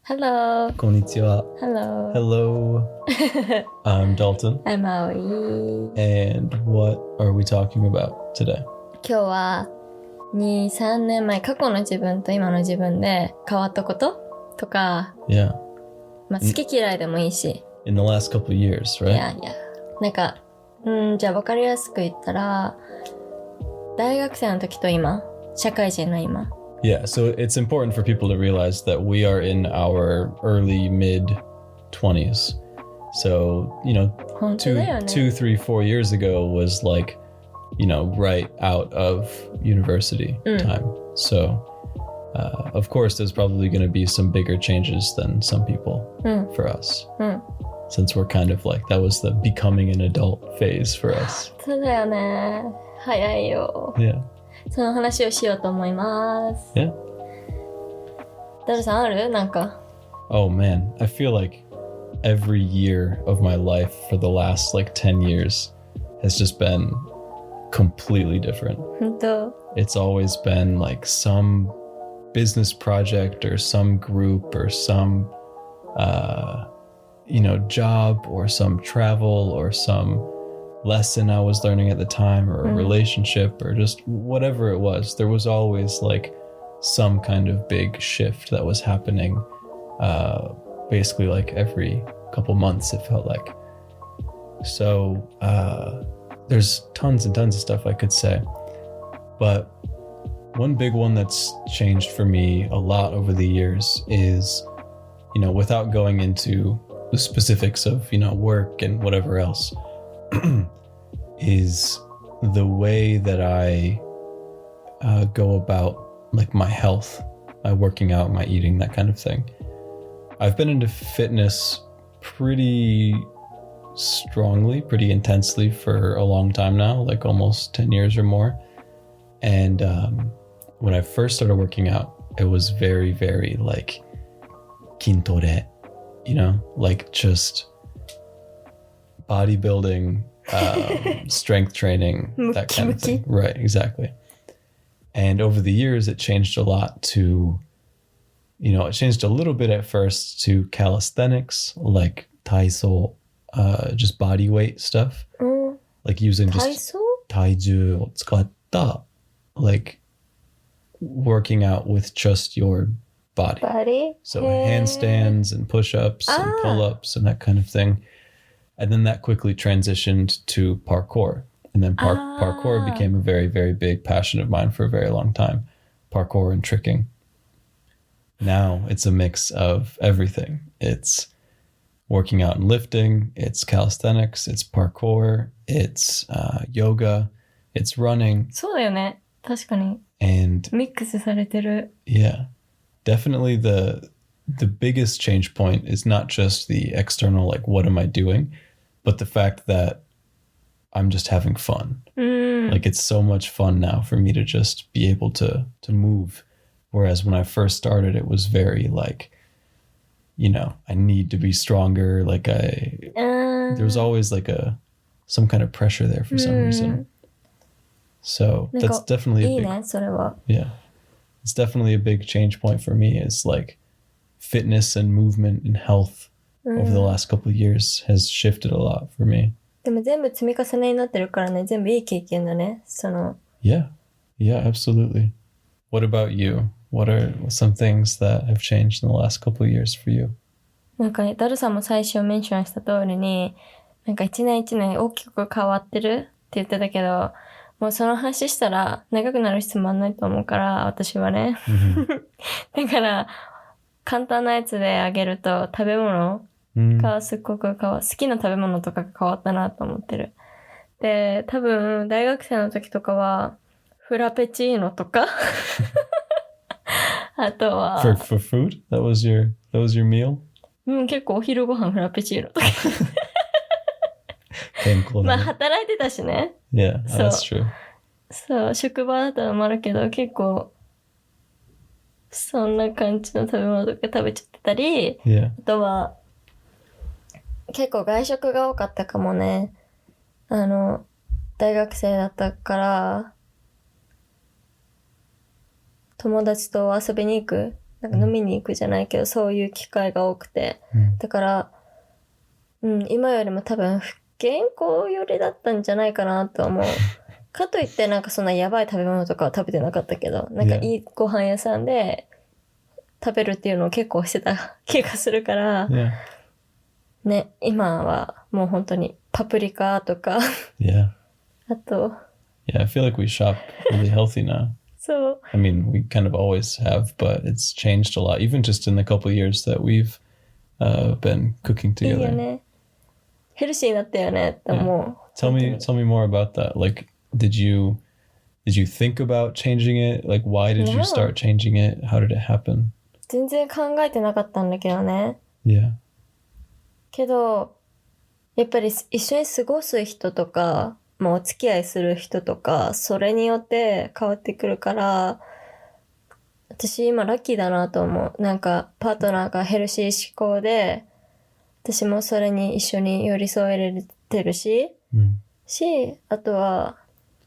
Hello. こんにちは。Hello. Hello. I'm Dalton. I'm Aoi. And what are we talking about today? 今日は2、3年前、過去の自分と今の自分で変わったこととか、Yeah. まあ、好き嫌いでもいいし。In the last couple of years, right? Yeah. なんか、じゃあ分かりやすく言ったら、大学生の時と今、社会人の今。Yeah, so it's important for people to realize that we are in our early, mid-20s. So, two, 3, 4 years ago was like, right out of university time. So, of course, there's probably going to be some bigger changes than some people for us. Since we're kind of like, that was the becoming an adult phase for us. そうだよね。早いよ。Yeah. その話をしようと思います。Yeah. ダルさんある？なんか。Oh man, I feel like every year of my life for the last like 10 years has just been completely different. 本当？ It's always been like some business project or some group or some, job or some travel or some lesson I was learning at the time or a relationship or just whatever it was. There was always like some kind of big shift that was happening basically like every couple months, it felt like. So there's tons and tons of stuff I could say, but one big one that's changed for me a lot over the years is, without going into the specifics of, work and whatever else, is the way that I go about like my health, my working out, my eating, that kind of thing. I've been into fitness pretty strongly, pretty intensely for a long time now, like almost 10 years or more. And when I first started working out, it was very, very like kintore, like just bodybuilding, strength training, that kind of thing. Right, exactly. And over the years, it changed a lot to, it changed a little bit at first to calisthenics, like taiso, just body weight stuff. Like using just taijuを使った、like working out with just your body. So handstands and push-ups and pull-ups and that kind of thing. And then that quickly transitioned to parkour. And then parkour became a very, very big passion of mine for a very long time. Parkour and tricking. Now it's a mix of everything. It's working out and lifting. It's calisthenics. It's parkour. It's yoga. It's running. そうだよね。確かに。And ミックスされてる。Yeah. Definitely the biggest change point is not just the external, like, what am I doing? But the fact that I'm just having fun. Like, it's so much fun now for me to just be able to move. Whereas when I first started, it was very like, I need to be stronger. Like there was always like some kind of pressure there for some reason. So that's definitely a big, いいね、それは。 yeah, it's definitely a big change point for me is like fitness and movement and health over the last couple of years has shifted a lot for me. でも全部積み重ねになってるからね、全部いい経験だね。Yeah, absolutely. What about you? What are some things that have changed in the last couple of years for you? なんかね、ダルさんも最初メンションした通りに、なんか一年一年大きく変わってるって言ってたけど、もうその話したら長くなる質問ないと思うから、私はね。だから、簡単なやつであげると、食べ物がすっごく好きな食べ物とかが変わったなと思ってる。で、多分、大学生の時とかは、フラペチーノとか、あとは、For food? That was your meal? 結構お昼ご飯フラペチーノとか。健康だね。まあ、働いてたしね。Yeah, that's true. そう、職場だったらもあるけど、結構、そんな感じの食べ物とか食べちゃってたり、Yeah. あとは、結構外食が多かったかもね。大学生だったから、友達と遊びに行くなんか飲みに行くじゃないけど、そういう機会が多くて。だから、今よりも多分健康寄りだったんじゃないかなと思う。かといってなんかそんなやばい食べ物とかは食べてなかったけど、なんかいいご飯屋さんで食べるっていうのを結構してた気がするから、ね、今はもう本当にパプリカとか、あと、I feel like we shop really healthy now. So, I mean, we kind of always have, but it's changed a lot, even just in the couple of years that we've been cooking together. いいよね。ヘルシーになったよねって思う。Tell me more about that. Like, did you think about changing it? Like, why did you start changing it? How did it happen? 全然考えてなかったんだけどね。けど、やっぱり一緒に過ごす人とか、まあ、お付き合いする人とか、それによって変わってくるから、私今ラッキーだなと思う。なんかパートナーがヘルシー志向で、私もそれに一緒に寄り添えれてるし、あとは。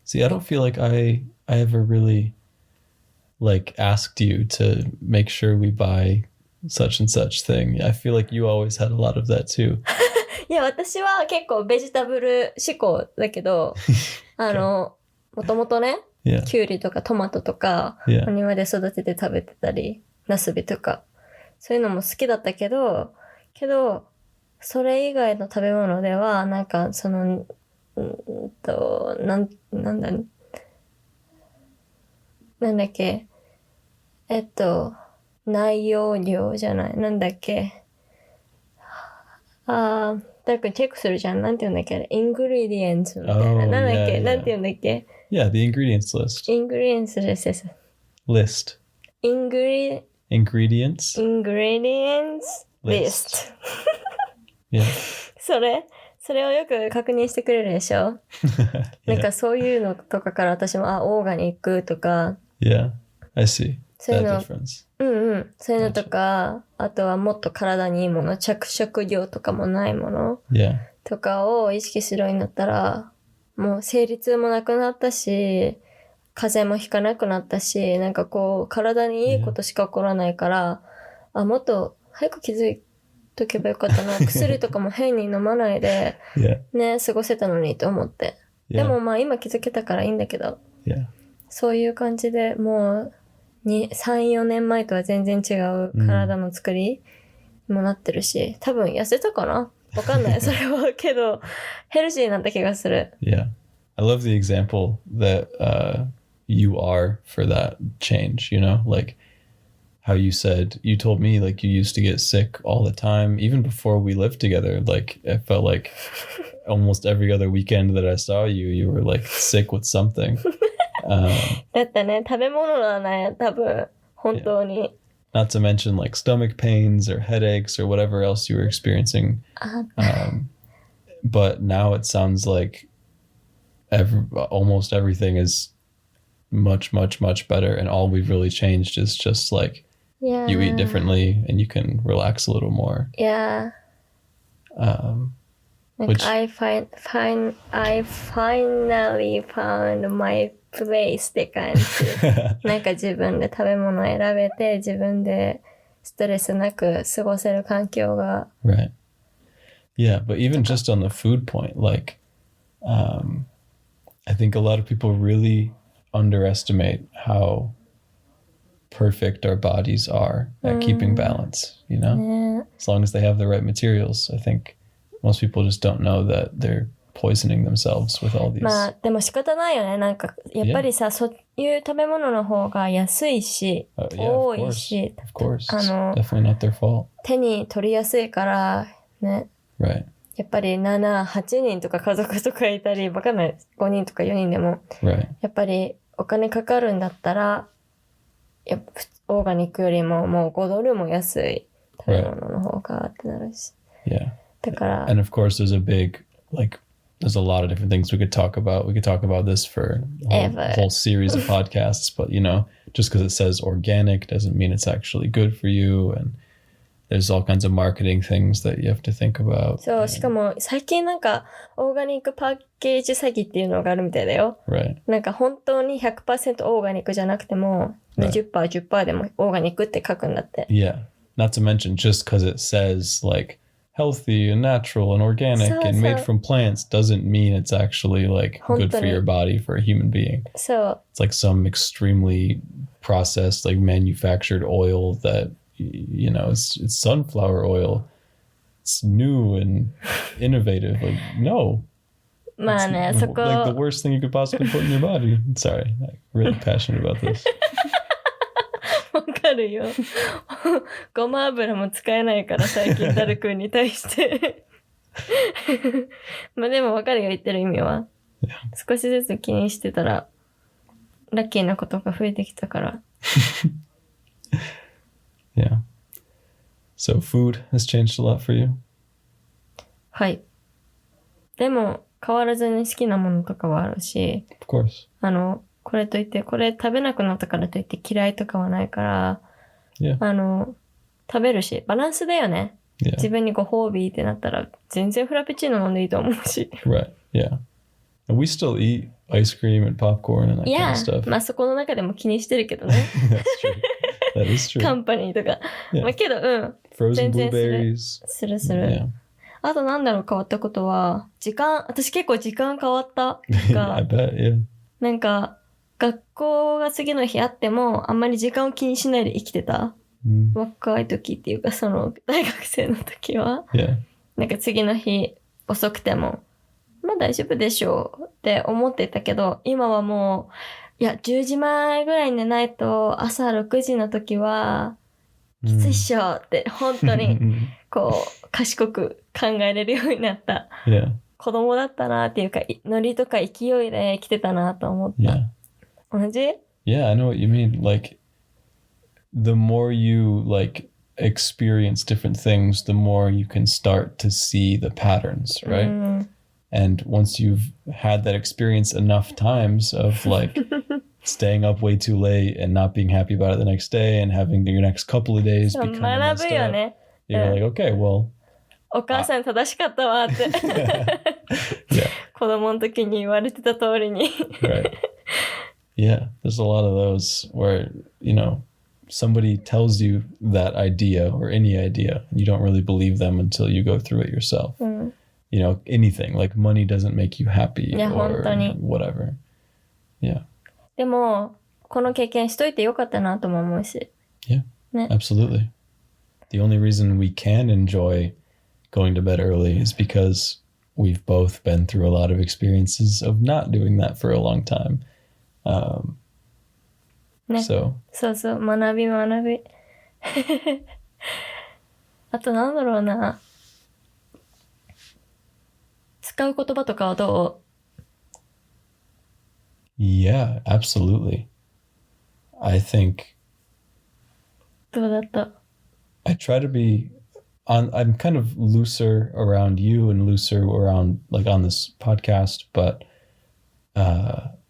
See, I don't feel like I ever really like asked you to make sure we buy such and such thing. I feel like you always had a lot of that too. いや、私は結構ベジタブル志向だけど、もともとね、キュウリとかトマトとか、お庭で育てて食べてたり、ナスビとか、そういうのも好きだったけど、それ以外の食べ物では、なんか、なんだっけ、内容量じゃない、なんだっけ、だからチェックするじゃん。なんて言うんだっけ、イングリディエンツみたいな。なんだっけ、なんて言うんだっけ。Yeah, the ingredients list. Ingredients list. Ingredients list. Yeah. それをよく確認してくれるでしょなんかそういうのとかから私も、オーガニックとか。Yeah, I see. そういう that の、difference. そういうのとか、あとはもっと体にいいもの、着色料とかもないものとかを意識するようになったら、もう生理痛もなくなったし、風邪もひかなくなったし、なんかこう、体にいいことしか起こらないから、もっと早く気づいとけばよかったな。薬とかも変に飲まないで、ね、過ごせたのにと思って。でもまあ今気づけたからいいんだけど、そういう感じでもう、3、4年前とは全然違う体の作りにもなってるし、多分痩せたかなわかんない。それはけど、ヘルシーになった気がする。Yeah. I love the example that you are for that change, you know? Like how you said, you told me like you used to get sick all the time, even before we lived together. Like it felt like almost every other weekend that I saw you, you were like sick with something. だったね、食べ物だね、多分、本当に。Not to mention like stomach pains or headaches or whatever else you were experiencing. But now it sounds like almost everything is much, much, much better. And all we've really changed is just like you eat differently and you can relax a little more. Yeah. Like I finally found my place って感じ。なんか自分で食べ物選べて、自分でストレスなく過ごせる環境が。Right. Yeah, but even just on the food point, like, I think a lot of people really underestimate how perfect our bodies are at keeping balance, you know? As long as they have the right materials, I think most people just don't know that they're poisoning themselves with all these. まあでも仕方ないよね。なんかやっぱりさ、そういう食べ物の方が安いし、多いし、of course. Definitely not their fault. 手に取りやすいからね。Right. やっぱり7、8人とか家族とかいたり、わかんない。5人とか4人でも。Right. やっぱりお金かかるんだったら、オーガニックよりももう5ドルも安い食べ物の方がってなるし。Yeah. だから。And of course there's a big, like, there's a lot of different things we could talk about. We could talk about this for a whole series of podcasts, but you know, just because it says organic doesn't mean it's actually good for you. And there's all kinds of marketing things that you have to think about. そう、しかも最近なんかオーガニックパッケージ詐欺っていうのがあるみたいだよ。Right. なんか本当に 100% オーガニックじゃなくても 20%、10% でもオーガニックって書くんだって。Yeah. Not to mention just because it says like healthy and natural and organic and made from plants doesn't mean it's actually like good for your body for a human being. そう。It's like some extremely processed like manufactured oil that you know it's sunflower oil. It's new and innovative. Like no. まあね、そこ like the worst thing you could possibly put in your body. Sorry, I'm really passionate about this. わかるよ。ごま油も使えないから最近ダルくんに対してまあでもわかるよ、言ってる意味は。Yeah. 少しずつ気にしてたらラッキーなことが増えてきたから。Yeah. So food has changed a lot for you? はい。でも変わらずに好きなものとかはあるし。Of course. これといって、これ食べなくなったからといって嫌いとかはないから、yeah. 食べるし、バランスだよね。Yeah. 自分にご褒美ってなったら、全然フラペチーノ飲んでいいと思うし。Right, yeah. And we still eat ice cream and popcorn and that kind of stuff. まあそこの中でも気にしてるけどね。That's true. That is true. カンパニーとか。Yeah. まあけど、Frozen 全然blueberries. する。Yeah. あとなんだろう変わったことは、私結構時間変わった。I bet, yeah. なんか、学校が次の日あっても、あんまり時間を気にしないで生きてた。若い時っていうか、大学生の時は。Yeah. なんか次の日遅くても、まあ大丈夫でしょうって思ってたけど、今はもう、いや、10時前ぐらいに寝ないと、朝6時の時は、きついっしょって、本当に、賢く考えれるようになった。Yeah. 子供だったなっていうか、ノリとか勢いで来てたなと思った。Yeah. 同じ？ Yeah, I know what you mean. Like, the more you, like, experience different things, the more you can start to see the patterns, right? And once you've had that experience enough times of, like, staying up way too late and not being happy about it the next day and having your next couple of days become messed up, you're like, okay, well... お母さん正しかったわって。Yeah. 子供の時に言われてた通りに。Right. Yeah, there's a lot of those where, you know, somebody tells you that idea or any idea, and you don't really believe them until you go through it yourself. You know, anything, like money doesn't make you happy or whatever. Yeah. でも、この経験しといてよかったなとも思うし。Yeah, ね。 Absolutely. The only reason we can enjoy going to bed early is because we've both been through a lot of experiences of not doing that for a long time. ね。そうそう、学び。あとなんだろうな。使う言葉とかはどう？ Yeah, absolutely. I think どうだった？ I try to be I'm kind of looser around you and looser around like on this podcast, but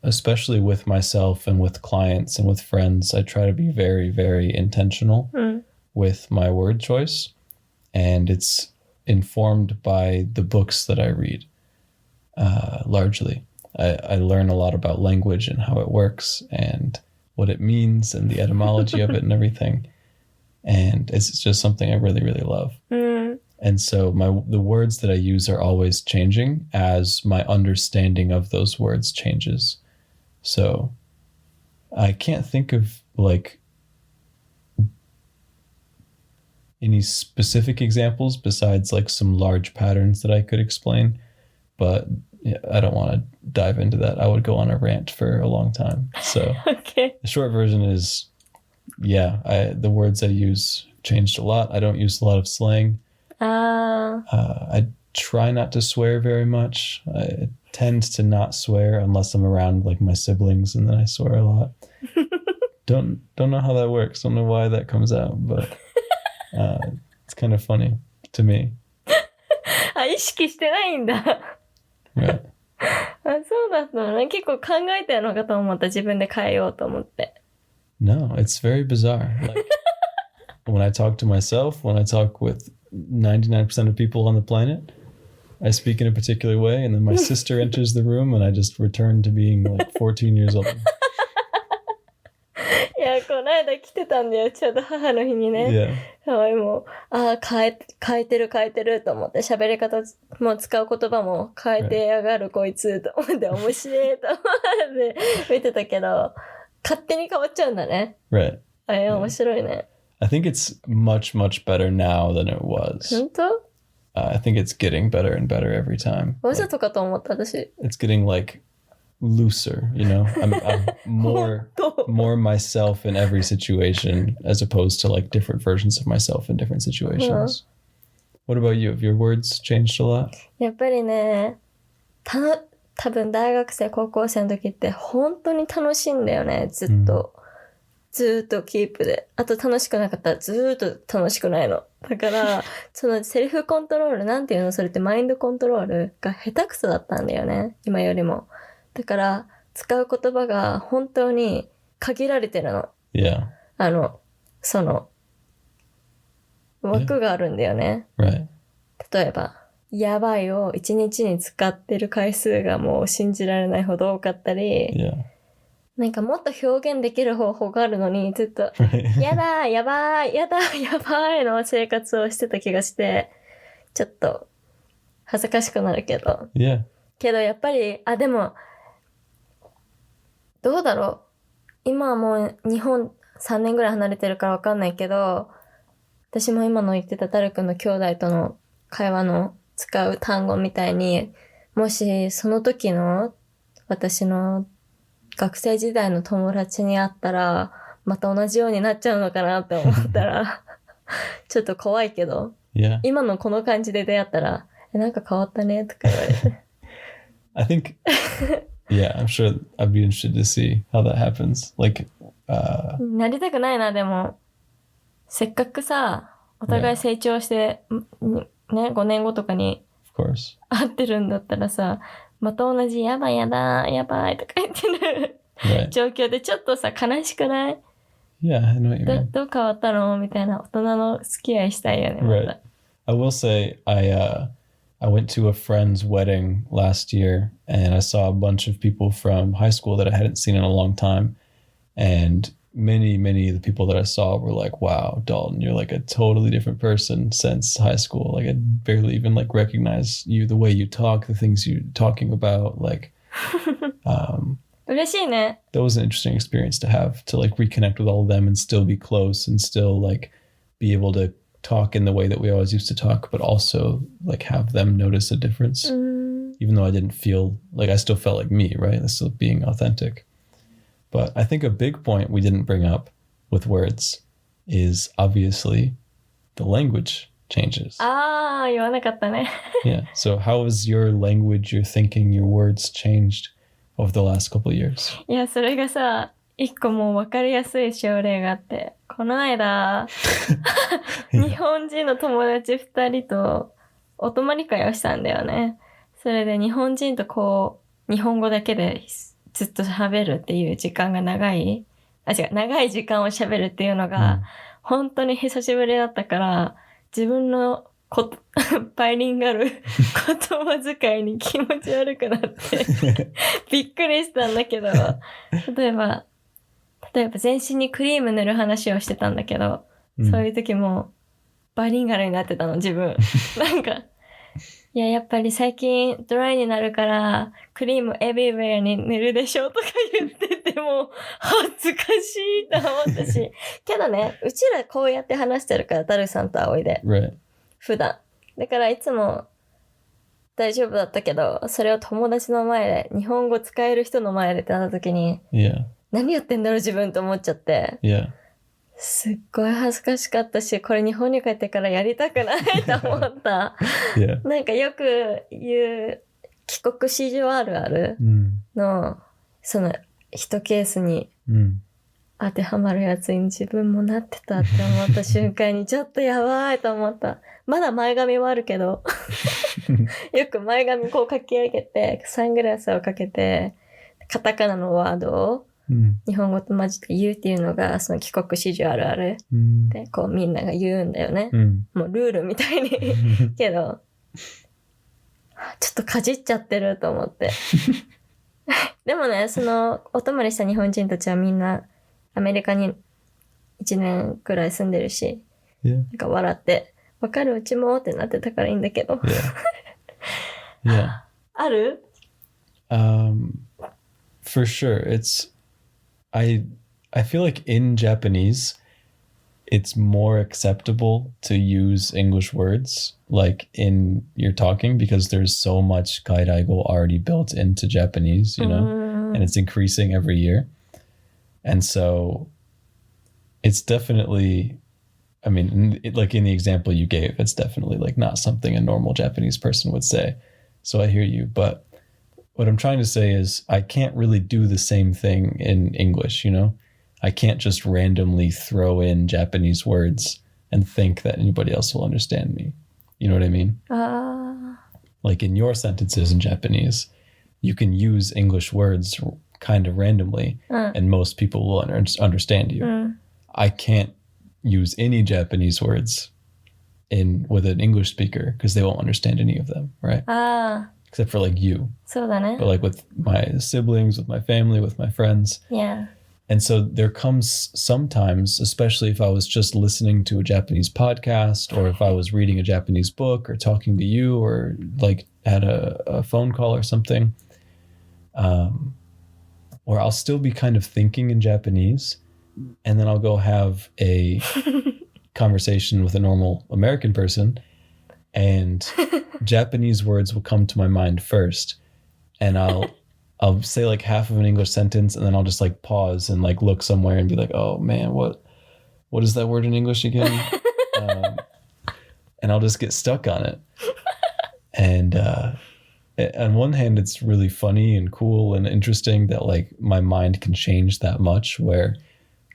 especially with myself and with clients and with friends, I try to be very, very intentional with my word choice. And it's informed by the books that I read, largely. I learn a lot about language and how it works and what it means and the etymology of it and everything. And it's just something I really, really love. And so the words that I use are always changing as my understanding of those words changes. So I can't think of like any specific examples besides like some large patterns that I could explain, but I don't want to dive into that. I would go on a rant for a long time. So okay. The short version is, the words I use changed a lot. I don't use a lot of slang. I try not to swear very much. I tend to not swear unless I'm around like my siblings, and then I swear a lot. Don't know how that works. Don't know why that comes out, but it's kind of funny to me. 意識してないんだ。Right. そうだったのね。結構考えてるのかと思った。自分で変えようと思って。No, it's very bizarre. Like, when I talk to myself, when I talk with 99% of people on the planet, I speak in a particular way, and then my sister enters the room, and I just return to being like 14 years old. いや、この間来てたんだよ。ちょうど母の日にね。Yeah. はい、もう、変えてると思って、喋り方も使う言葉も変えてやがるこいつと思って、面白いと思って見てたけど、勝手に変わっちゃうんだね。Right. 面白いね。I think it's much, much better now than it was. 本当I think it's getting better and better every time. わざとかと思った、私。It's getting like looser, you know? I'm more myself in every situation as opposed to like different versions of myself in different situations. What about you? Have your words changed a lot? やっぱりね、多分大学生、高校生の時って本当に楽しいんだよね、ずっと。ずっとキープで。あと楽しくなかったらずっと楽しくないの。だから、そのセルフコントロール、なんていうのそれってマインドコントロールが下手くそだったんだよね。今よりも。だから、使う言葉が本当に限られてるの。Yeah. その、枠があるんだよね。Right. 例えば、やばいを1日に使ってる回数がもう信じられないほど多かったり、Yeah. なんかもっと表現できる方法があるのに、ずっと、やばい、やばい、やだ、やばいの生活をしてた気がして、ちょっと恥ずかしくなるけど。Yeah. けどやっぱり、でも、どうだろう。今はもう日本3年ぐらい離れてるからわかんないけど、私も今の言ってたダル君の兄弟との会話の使う単語みたいに、もしその時の私の学生時代の友達に会ったら、また同じようになっちゃうのかなって思ったら、ちょっと怖いけど、Yeah. 今のこの感じで出会ったら、なんか変わったねとか言われて。I think, yeah, I'm sure I'd be interested to see how that happens. Like, なりたくないな、でも。せっかくさ、お互い成長して、ね、5年後とかに of course. 会ってるんだったらさ、また同じやばいやだ、やばいとか言ってる、Right. 状況でちょっとさ、悲しくない？ Yeah, I know what you mean. どう変わったのみたいな大人の付き合いしたいよね。ま Right. た I will say I went to a friend's wedding last year, and I saw a bunch of people from high school that I hadn't seen in a long time, and many of the people that I saw were like, wow, Dalton, you're like a totally different person since high school. Like I barely even like recognize you, the way you talk, the things you're talking about. Like, 嬉しいね。 that was an interesting experience to have, to like reconnect with all of them and still be close and still like be able to talk in the way that we always used to talk, but also like have them notice a difference. Even though I didn't feel like, I still felt like me, right? Still being authentic. But I think a big point we didn't bring up with words is obviously the language changes. 言わなかったね。Yeah. So how has your language, your thinking, your words changed over the last couple of years? いや、それがさ、一個もう分かりやすい症例があって、この間、日本人の友達2人とお泊まり会をしたんだよね。それで日本人とこう、日本語だけでずっと喋るっていう時間が長い時間を喋るっていうのが、本当に久しぶりだったから、自分のバイリンガル言葉遣いに気持ち悪くなって、びっくりしたんだけど、例えば全身にクリーム塗る話をしてたんだけど、そういう時もバイリンガルになってたの、自分。なんか、いや、やっぱり最近ドライになるから、クリームエビウェアに塗るでしょとか言ってても、恥ずかしいと思ったし。けどね、うちらこうやって話してるから、ダルさんと葵で。Right. 普段。だからいつも大丈夫だったけど、それを友達の前で、日本語使える人の前でってなった時に、Yeah. 何言ってんだろう自分と思っちゃって。Yeah. すっごい恥ずかしかったし、これ日本に帰ってからやりたくないと思った。Yeah. なんかよく言う帰国子女あるあるの、その一ケースに当てはまるやつに自分もなってたって思った瞬間にちょっとやばいと思った。まだ前髪はあるけど、よく前髪こうかき上げて、サングラスをかけて、カタカナのワードを日本語と混じって言うっていうのが、その帰国子女あるあるで、こうみんなが言うんだよね。もうルールみたいに。けど、ちょっとかじっちゃってると思って。でもね、その、お泊まりした日本人たちはみんな、アメリカに1年くらい住んでるし、なんか笑って、わかるうちもってなってたからいいんだけど。Yeah. あるFor sure. I feel like in Japanese, it's more acceptable to use English words like in your talking because there's so much kairaigo already built into Japanese, you know, and it's increasing every year. And so it's definitely, I mean, like in the example you gave, it's definitely like not something a normal Japanese person would say. So I hear you, but what I'm trying to say is I can't really do the same thing in English, you know? I can't just randomly throw in Japanese words and think that anybody else will understand me. You know what I mean? Like in your sentences in Japanese, you can use English words kind of randomly and most people will understand you. I can't use any Japanese words with an English speaker because they won't understand any of them, right? Except for like you. そうだね。 But like with my siblings, with my family, with my friends. Yeah. And so there comes sometimes, especially if I was just listening to a Japanese podcast or if I was reading a Japanese book or talking to you or like had a phone call or something, or I'll still be kind of thinking in Japanese and then I'll go have a conversation with a normal American person and Japanese words will come to my mind first and I'll say like half of an English sentence and then I'll just like pause and like look somewhere and be like, oh man, what is that word in English again? And I'll just get stuck on it. And on one hand, it's really funny and cool and interesting that like my mind can change that much where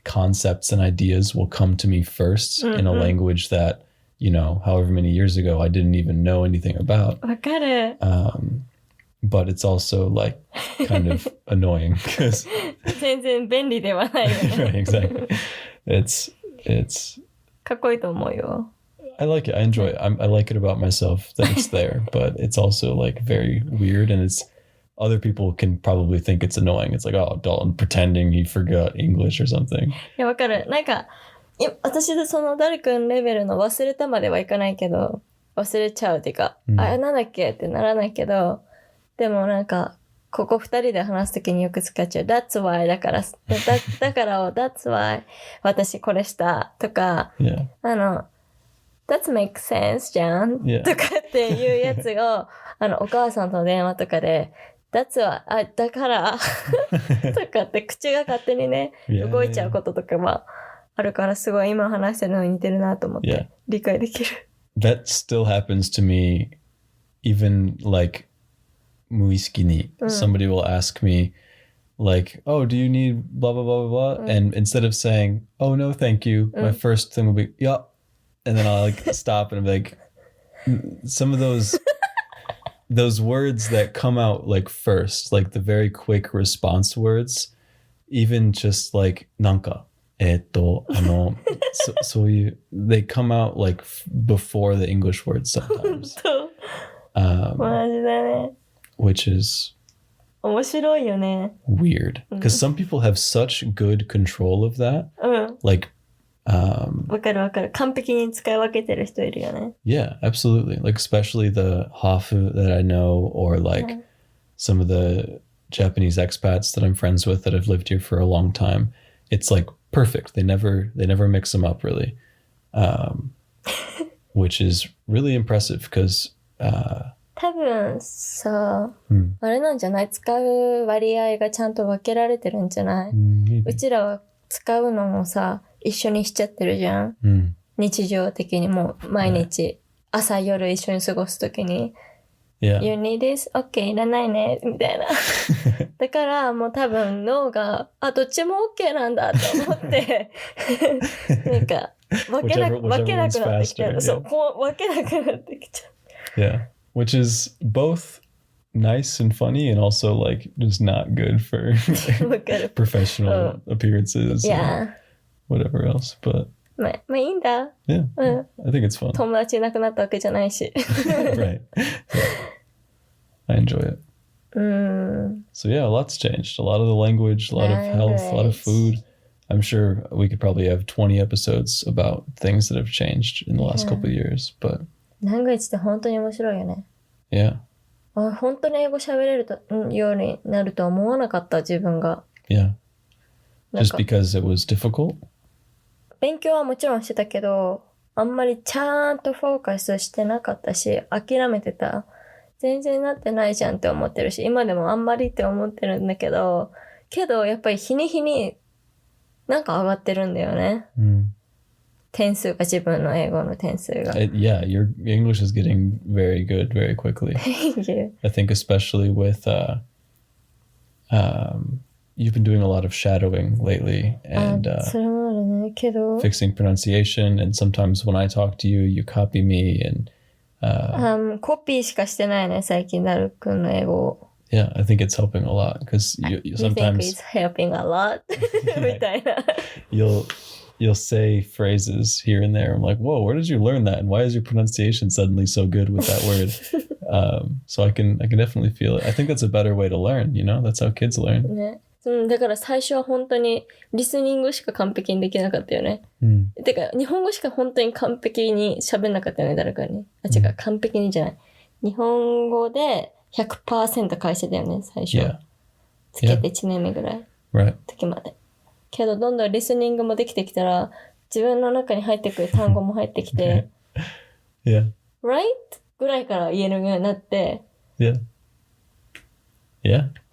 concepts and ideas will come to me first in a language that, you know, however many years ago, I didn't even know anything about. わかる。 But it's also like kind of annoying because 全然便利ではないよね。 right, exactly. It's かっこいいと思うよ。 I like it. I enjoy it. I like it about myself that it's there, but it's also like very weird and it's other people can probably think it's annoying. It's like, oh, Dalton pretending he forgot English or something. いや、わかる。なんか、私でそのダル君レベルの忘れたまではいかないけど、忘れちゃうっていうか、あれなんだっけってならないけど、でもなんか、ここ二人で話すときによく使っちゃう。That's why だから、だからを That's why 私これしたとか、Yeah. That makes sense じゃん、Yeah. とかっていうやつを、お母さんとの電話とかで、That's why だからとかって口が勝手にね、動いちゃうこととかもあるからすごい今話してるのに似てるなと思って理解できる。That still happens to me even like 無意識に somebody will ask me like, oh, do you need blah, blah, blah, blah, blah? And instead of saying, oh, no, thank you, my first thing will be, yeah. And then I'll like stop and be like, some of those words that come out like first, like the very quick response words, even just like, なんか, そういう, they come out like before the English words sometimes. マジだね。 Which is 面白いよね。 weird because some people have such good control of that. Like, わかるわかる。完璧に使い分けてる人いるよね。 yeah, absolutely. Like, especially the Hafu that I know, or like some of the Japanese expats that I'm friends with that have lived here for a long time. It's like perfect. They never mix them up really, which is really impressive because, 多分さ、あれなんじゃない？使う割合がちゃんと分けられてるんじゃない？ うちらは使うのもさ、一緒にしちゃってるじゃん。日常的にもう毎日、朝夜一緒に過ごすときに、yeah. You need this? OK, いらないね、みたいな。だからもう多分脳が、どっちも OK なんだと思って、なんか、分けなくなってきちゃう。そう、こう分けなくなってきちゃう。Yeah. Which is both nice and funny and also like just not good for professional appearances and whatever else. But まあいいんだ。Yeah, I think it's fun. 友達いなくなったわけじゃないし。Right. I enjoy it. So yeah, a lot's changed. A lot of the language, a lot of health, a lot of food. I'm sure we could probably have 20 episodes about things that have changed in the last couple of years. But ラングエッジって本当に面白いよね。Yeah. 本当に英語喋れるようになるとは思わなかった、自分が。Yeah. Just because it was difficult? 勉強はもちろんしてたけど、あんまりちゃんとフォーカスしてなかったし、諦めてた。全然なってないじゃんって思ってるし、今でもあんまりって思ってるんだけど、やっぱり日に日になんか上がってるんだよね。点数が、自分の英語の点数が。Yeah, your English is getting very good very quickly. Thank you. I think especially with, you've been doing a lot of shadowing lately and それもあるね。けど fixing pronunciation, and sometimes when I talk to you, you copy me and コピーしかしてないね、最近なるくんの英語を。Yeah, I think it's helping a lot because you sometimes... You think it's helping a lot? みたいな。You'll say phrases here and there. I'm like, whoa, where did you learn that? And why is your pronunciation suddenly so good with that word? So I can definitely feel it. I think that's a better way to learn, you know? That's how kids learn. ね。だから最初は本当にリスニングしか完璧にできなかったよね。てか、日本語しか本当に完璧に喋んなかったよね、誰かに。違う、完璧にじゃない。日本語で 100% 返してたよね、最初。つけて1年目ぐらい。時まで。けど、どんどんリスニングもできてきたら、自分の中に入ってくる単語も入ってきて、right? ぐらいから言えるようになって、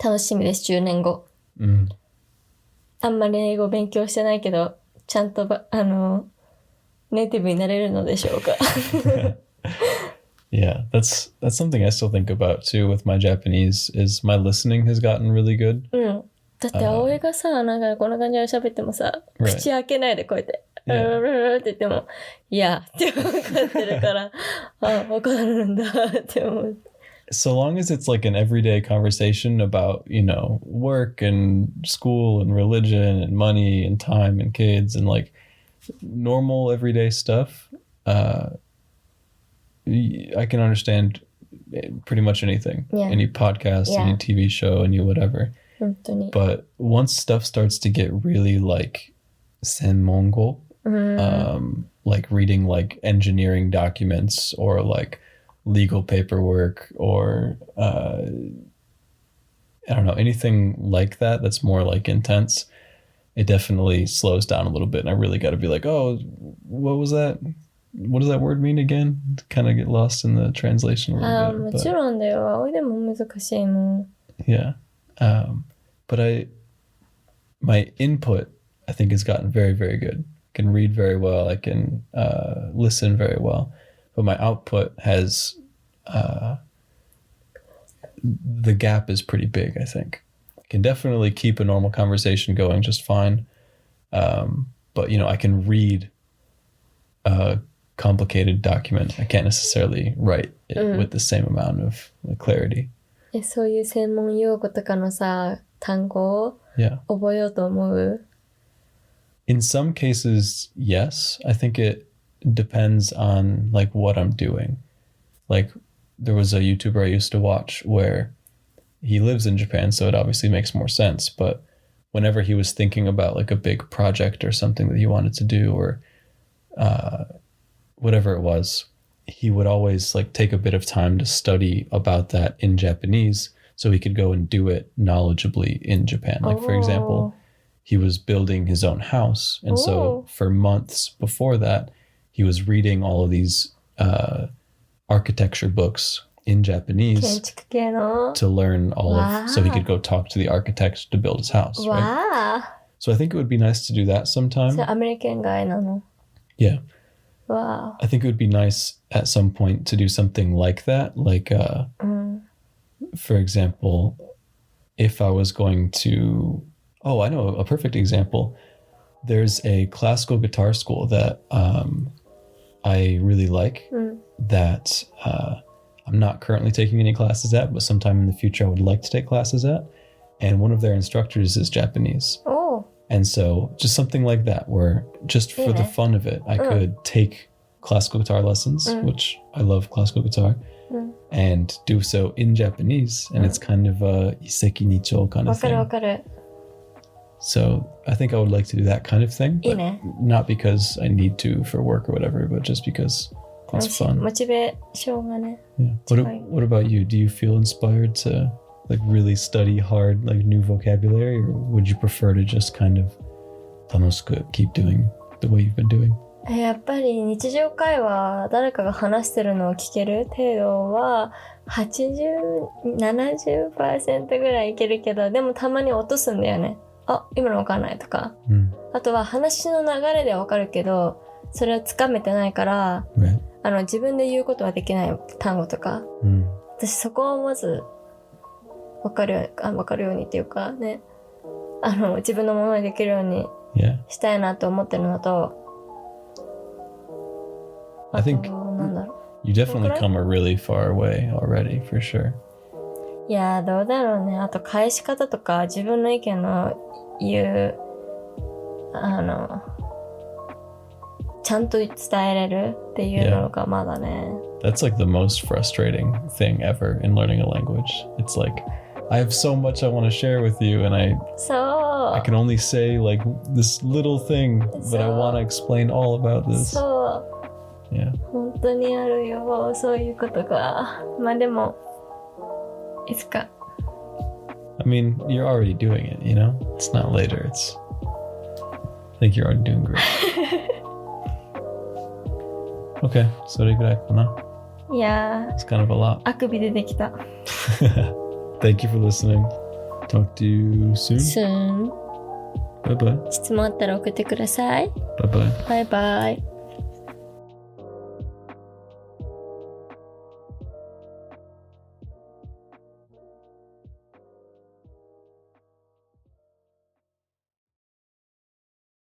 楽しみです、10年後。あんまり英語勉強してないけど、ちゃんとネイティブになれるのでしょうか。Yeah, that's something I still think about too with my Japanese is my listening has gotten really good. だって葵がさ、なんかこんな感じで喋ってもさ、口開けないでこうやって、って言っても、いやって分かってるから、分かるんだって思う。So long as it's like an everyday conversation about, you know, work and school and religion and money and time and kids and like normal everyday stuff, I can understand pretty much anything. Any podcast, any TV show, any whatever. But once stuff starts to get really like senmongo, like reading like engineering documents or like legal paperwork or I don't know, anything like that that's more like intense, it definitely slows down a little bit. And I really got to be like, oh, what was that? What does that word mean again? To kind of get lost in the translation a little bit. もちろんだよ。葵でも難しいもん。Yeah. But my input, I think, has gotten very, very good. I can read very well. I can listen very well. But my output has, the gap is pretty big, I think. I can definitely keep a normal conversation going just fine. But, you know, I can read a complicated document. I can't necessarily write it with the same amount of clarity. そういう専門用語とかのさ、単語を覚えようと思う？ In some cases, yes. I think it depends on like what I'm doing. Like there was a YouTuber I used to watch where he lives in Japan, so it obviously makes more sense. But whenever he was thinking about like a big project or something that he wanted to do or whatever it was, he would always like take a bit of time to study about that in Japanese so he could go and do it knowledgeably in Japan. Like for example, he was building his own house. And so for months before that, he was reading all of these architecture books in Japanese to learn all of, so he could go talk to the architect to build his house. Right? So I think it would be nice to do that sometime. So American guyなの? Yeah. Wow. I think it would be nice at some point to do something like that. Like, for example, if I was going to, I know a perfect example. There's a classical guitar school that I really like that I'm not currently taking any classes at, but sometime in the future I would like to take classes at. And one of their instructors is Japanese. Oh. And so just something like that, where just for the fun of it, I could take classical guitar lessons, which I love classical guitar, and do so in Japanese. And it's kind of a iseki nicho kind of thing. わかる。 So I think I would like to do that kind of thing, but not because I need to for work or whatever, but just because it's fun. モチベーションがね。 Yeah. What about you? Do you feel inspired to like really study hard, like new vocabulary, or would you prefer to just kind of 楽しく keep doing the way you've been doing? やっぱり日常会話誰かが話してるのを聞ける程度は80、70% ぐらいいけるけど、でもたまに落とすんだよね。あ、今のわかんないとか、あとは話の流れではわかるけど、それはつかめてないから、自分で言うことはできない単語とか、私そこをまずわかるようにっていうかね、自分のものにできるようにしたいなと思ってるのと、I think you definitely come a really far way already, for sure. いや、どうだろうね。あと返し方とか自分の意見の言うちゃんと伝えれるっていうのがまだね。That's like the most frustrating thing ever in learning a language. It's like I have so much I want to share with you, and I can only say like this little thing, but I want to explain all about this. そう。Yeah. 本当にあるよ、そういうことが。まあでもいつか。I mean, you're already doing it, you know? It's not later. I think you're already doing great. Okay, それぐらいかな。いやー。It's kind of a lot. あくび出てきた。Thank you for listening. Talk to you soon. Soon. Bye bye. 質問あったら送ってください。Bye bye. バイバイ。